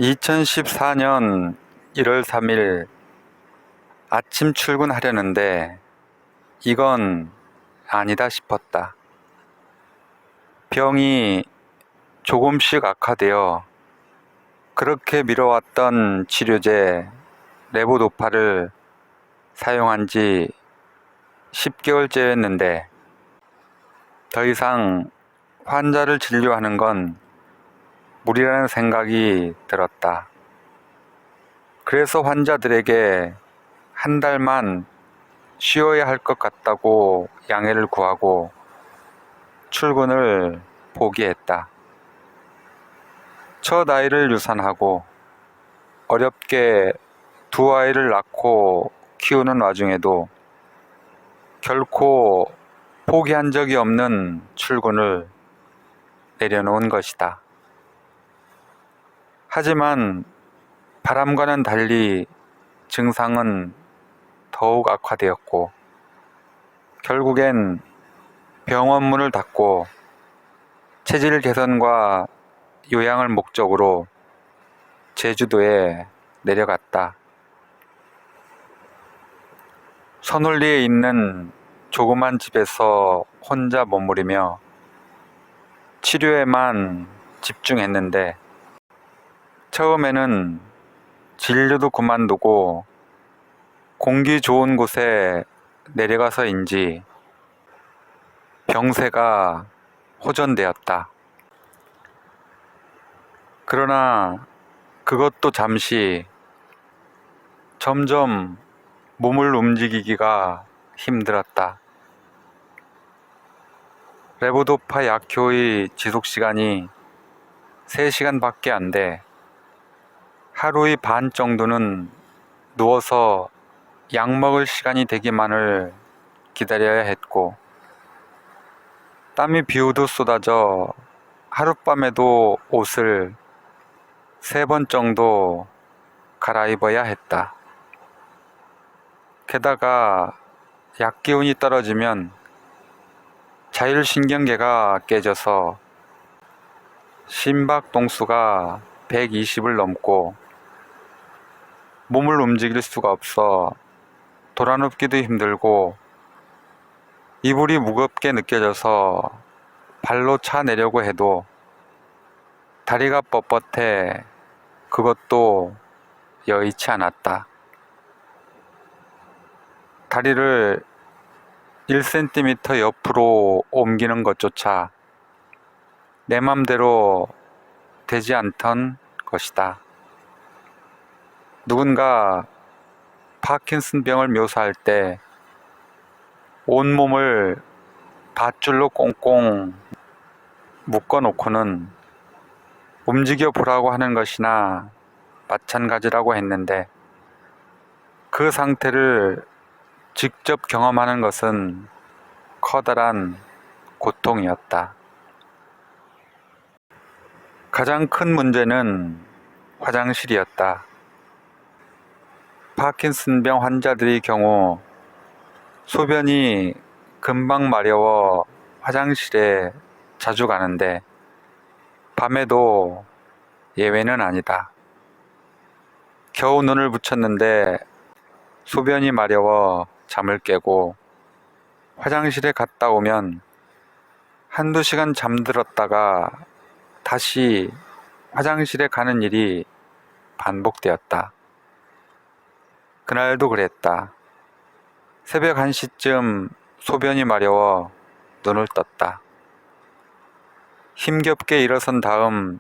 2014년 1월 3일 아침 출근하려는데 이건 아니다 싶었다. 병이 조금씩 악화되어 그렇게 미뤄왔던 치료제 레보도파를 사용한 지 10개월째였는데 더 이상 환자를 진료하는 건 무리라는 생각이 들었다. 그래서 환자들에게 한 달만 쉬어야 할 것 같다고 양해를 구하고 출근을 포기했다. 첫 아이를 유산하고 어렵게 두 아이를 낳고 키우는 와중에도 결코 포기한 적이 없는 출근을 내려놓은 것이다. 하지만 바람과는 달리 증상은 더욱 악화되었고 결국엔 병원 문을 닫고 체질 개선과 요양을 목적으로 제주도에 내려갔다. 서놀리에 있는 조그만 집에서 혼자 머무르며 치료에만 집중했는데 처음에는 진료도 그만두고 공기 좋은 곳에 내려가서인지 병세가 호전되었다. 그러나 그것도 잠시 점점 몸을 움직이기가 힘들었다. 레보도파 약효의 지속시간이 3시간밖에 안 돼 하루의 반 정도는 누워서 약 먹을 시간이 되기만을 기다려야 했고 땀이 비오듯 쏟아져 하룻밤에도 옷을 3번 정도 갈아입어야 했다. 게다가 약 기운이 떨어지면 자율신경계가 깨져서 심박 동수가 120을 넘고 몸을 움직일 수가 없어 돌아눕기도 힘들고 이불이 무겁게 느껴져서 발로 차내려고 해도 다리가 뻣뻣해 그것도 여의치 않았다. 다리를 1cm 옆으로 옮기는 것조차 내 맘대로 되지 않던 것이다. 누군가 파킨슨병을 묘사할 때 온몸을 밧줄로 꽁꽁 묶어놓고는 움직여 보라고 하는 것이나 마찬가지라고 했는데 그 상태를 직접 경험하는 것은 커다란 고통이었다. 가장 큰 문제는 화장실이었다. 파킨슨병 환자들의 경우 소변이 금방 마려워 화장실에 자주 가는데 밤에도 예외는 아니다. 겨우 눈을 붙였는데 소변이 마려워 잠을 깨고 화장실에 갔다 오면 한두 시간 잠들었다가 다시 화장실에 가는 일이 반복되었다. 그날도 그랬다. 새벽 1시쯤 소변이 마려워 눈을 떴다. 힘겹게 일어선 다음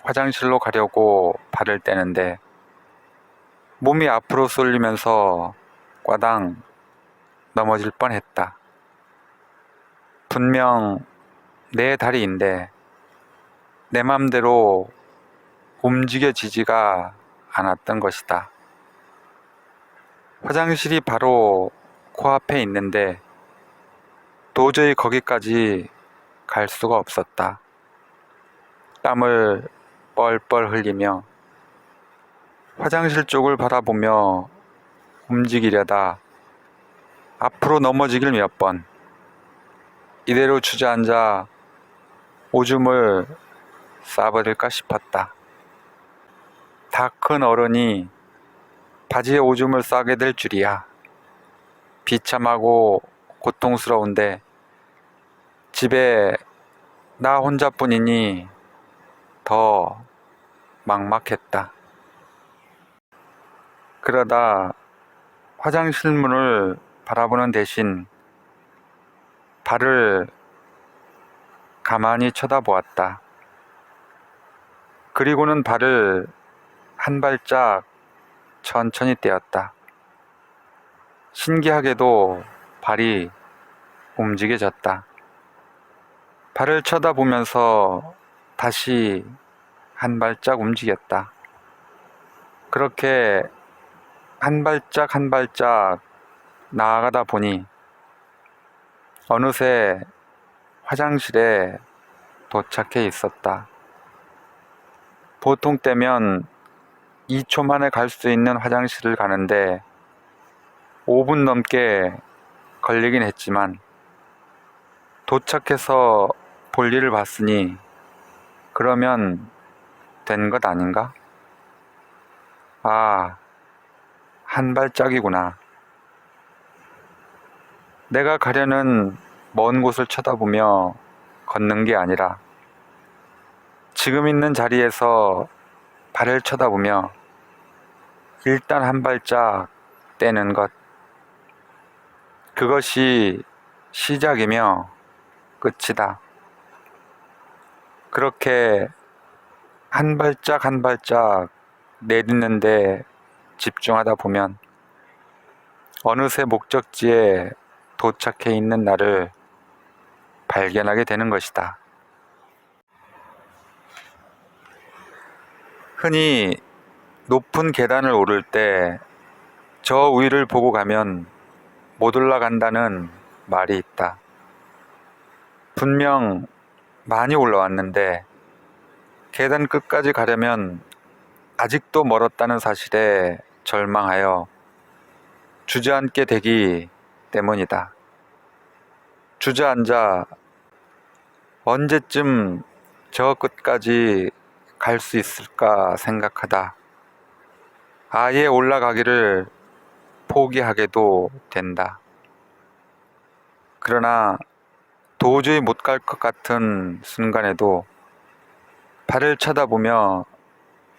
화장실로 가려고 발을 떼는데 몸이 앞으로 쏠리면서 꽈당 넘어질 뻔했다. 분명 내 다리인데 내 맘대로 움직여지지가 않았던 것이다. 화장실이 바로 코앞에 있는데 도저히 거기까지 갈 수가 없었다. 땀을 뻘뻘 흘리며 화장실 쪽을 바라보며 움직이려다 앞으로 넘어지길 몇 번. 이대로 주저앉아 오줌을 싸버릴까 싶었다. 다 큰 어른이 바지에 오줌을 싸게 될 줄이야. 비참하고 고통스러운데 집에 나 혼자뿐이니 더 막막했다. 그러다 화장실 문을 바라보는 대신 발을 가만히 쳐다보았다. 그리고는 발을 한 발짝 천천히 떼었다. 신기하게도 발이 움직여졌다. 발을 쳐다보면서 다시 한 발짝 움직였다. 그렇게 한 발짝 한 발짝 나아가다 보니 어느새 화장실에 도착해 있었다. 보통 때면 2초 만에 갈 수 있는 화장실을 가는데 5분 넘게 걸리긴 했지만 도착해서 볼일을 봤으니 그러면 된 것 아닌가? 아, 한 발짝이구나. 내가 가려는 먼 곳을 쳐다보며 걷는 게 아니라 지금 있는 자리에서 발을 쳐다보며 일단 한 발짝 떼는 것. 그것이 시작이며 끝이다. 그렇게 한 발짝 한 발짝 내딛는데 집중하다 보면 어느새 목적지에 도착해 있는 나를 발견하게 되는 것이다. 흔히 높은 계단을 오를 때 저 위를 보고 가면 못 올라간다는 말이 있다. 분명 많이 올라왔는데 계단 끝까지 가려면 아직도 멀었다는 사실에 절망하여 주저앉게 되기 때문이다. 주저앉아 언제쯤 저 끝까지 갈 수 있을까 생각하다 아예 올라가기를 포기하게도 된다. 그러나 도저히 못 갈 것 같은 순간에도 발을 쳐다보며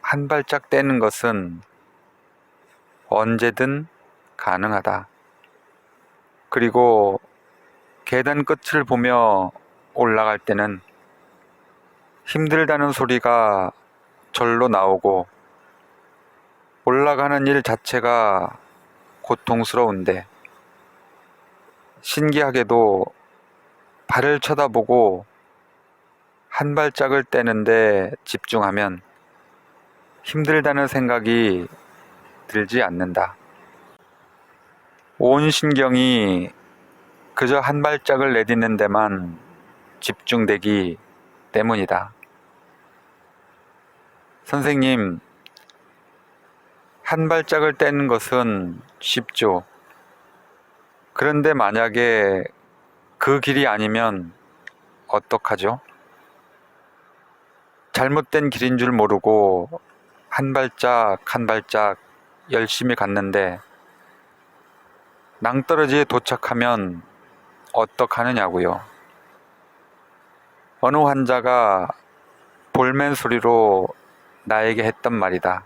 한 발짝 떼는 것은 언제든 가능하다. 그리고 계단 끝을 보며 올라갈 때는 힘들다는 소리가 절로 나오고 올라가는 일 자체가 고통스러운데 신기하게도 발을 쳐다보고 한 발짝을 떼는데 집중하면 힘들다는 생각이 들지 않는다. 온 신경이 그저 한 발짝을 내딛는 데만 집중되기 때문이다. 선생님, 한 발짝을 떼는 것은 쉽죠. 그런데 만약에 그 길이 아니면 어떡하죠? 잘못된 길인 줄 모르고 한 발짝 한 발짝 열심히 갔는데 낭떠러지에 도착하면 어떡하느냐고요. 어느 환자가 볼멘 소리로 나에게 했던 말이다.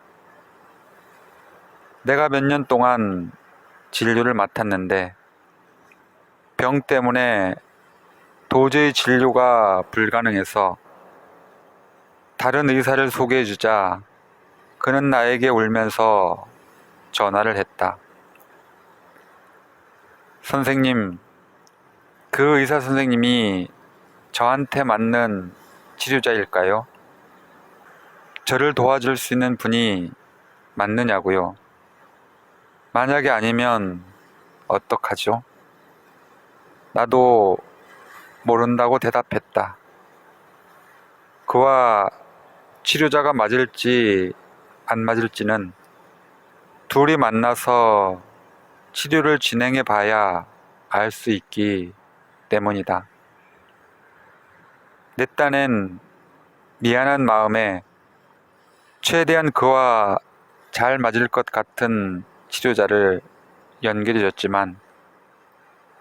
내가 몇 년 동안 진료를 맡았는데 병 때문에 도저히 진료가 불가능해서 다른 의사를 소개해주자 그는 나에게 울면서 전화를 했다. 선생님, 그 의사 선생님이 저한테 맞는 치료자일까요? 저를 도와줄 수 있는 분이 맞느냐고요. 만약에 아니면 어떡하죠? 나도 모른다고 대답했다. 그와 치료자가 맞을지 안 맞을지는 둘이 만나서 치료를 진행해 봐야 알 수 있기 때문이다. 내 딴엔 미안한 마음에 최대한 그와 잘 맞을 것 같은 치료자를 연결해 줬지만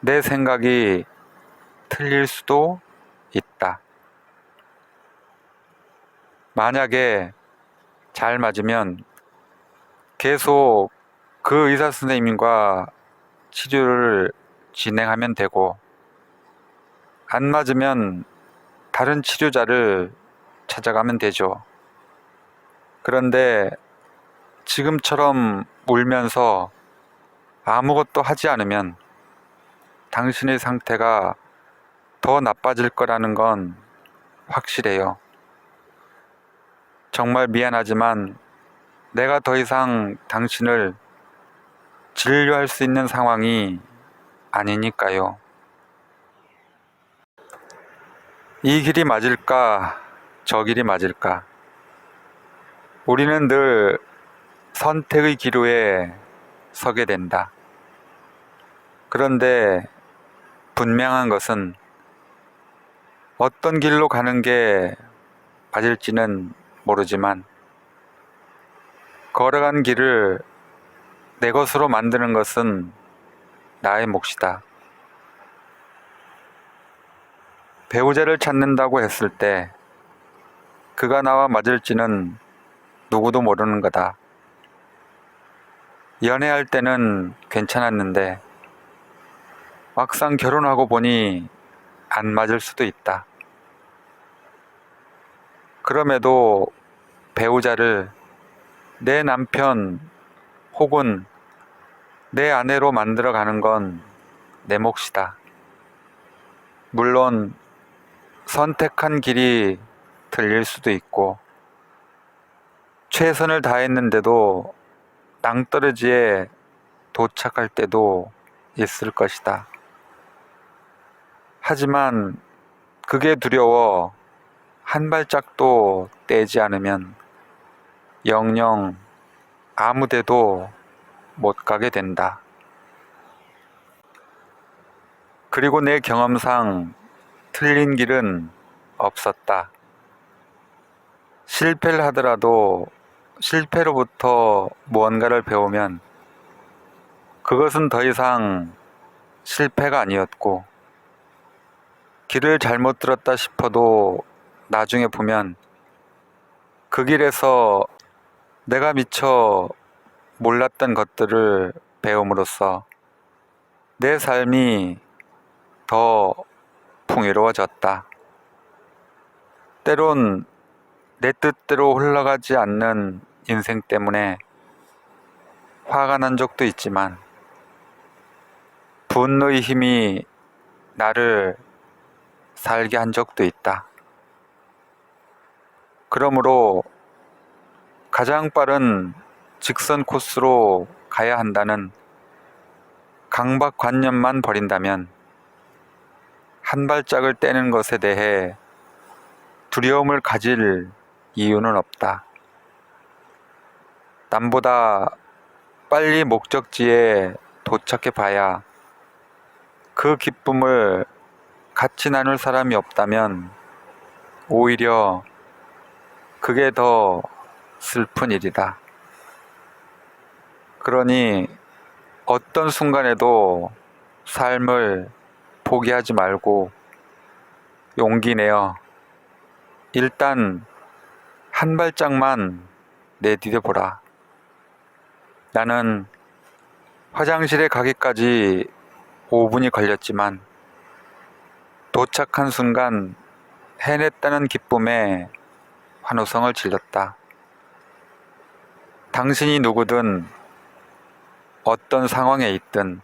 내 생각이 틀릴 수도 있다. 만약에 잘 맞으면 계속 그 의사 선생님과 치료를 진행하면 되고, 안 맞으면 다른 치료자를 찾아가면 되죠. 그런데 지금처럼 울면서 아무것도 하지 않으면 당신의 상태가 더 나빠질 거라는 건 확실해요. 정말 미안하지만 내가 더 이상 당신을 진료할 수 있는 상황이 아니니까요. 이 길이 맞을까, 저 길이 맞을까? 우리는 늘 선택의 기로에 서게 된다. 그런데 분명한 것은 어떤 길로 가는 게 맞을지는 모르지만 걸어간 길을 내 것으로 만드는 것은 나의 몫이다. 배우자를 찾는다고 했을 때 그가 나와 맞을지는 누구도 모르는 거다. 연애할 때는 괜찮았는데 막상 결혼하고 보니 안 맞을 수도 있다. 그럼에도 배우자를 내 남편 혹은 내 아내로 만들어가는 건 내 몫이다. 물론 선택한 길이 틀릴 수도 있고 최선을 다했는데도 낭떠러지에 도착할 때도 있을 것이다. 하지만 그게 두려워 한 발짝도 떼지 않으면 영영 아무 데도 못 가게 된다. 그리고 내 경험상 틀린 길은 없었다. 실패를 하더라도 실패로부터 무언가를 배우면 그것은 더 이상 실패가 아니었고, 길을 잘못 들었다 싶어도 나중에 보면 그 길에서 내가 미처 몰랐던 것들을 배움으로써 내 삶이 더 풍요로워졌다. 때론 내 뜻대로 흘러가지 않는 인생 때문에 화가 난 적도 있지만 분노의 힘이 나를 살게 한 적도 있다. 그러므로 가장 빠른 직선 코스로 가야 한다는 강박관념만 버린다면 한 발짝을 떼는 것에 대해 두려움을 가질 이유는 없다. 남보다 빨리 목적지에 도착해 봐야 그 기쁨을 같이 나눌 사람이 없다면 오히려 그게 더 슬픈 일이다. 그러니 어떤 순간에도 삶을 포기하지 말고 용기 내어 일단 한 발짝만 내디뎌 보라. 나는 화장실에 가기까지 5분이 걸렸지만 도착한 순간 해냈다는 기쁨에 환호성을 질렀다. 당신이 누구든 어떤 상황에 있든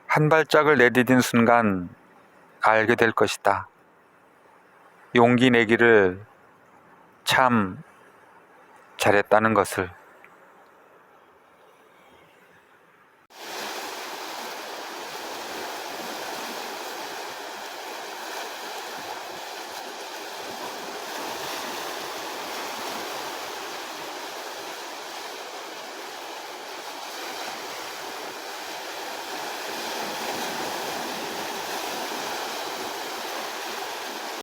한 발짝을 내디딘 순간 알게 될 것이다. 용기 내기를 참 잘했다는 것을.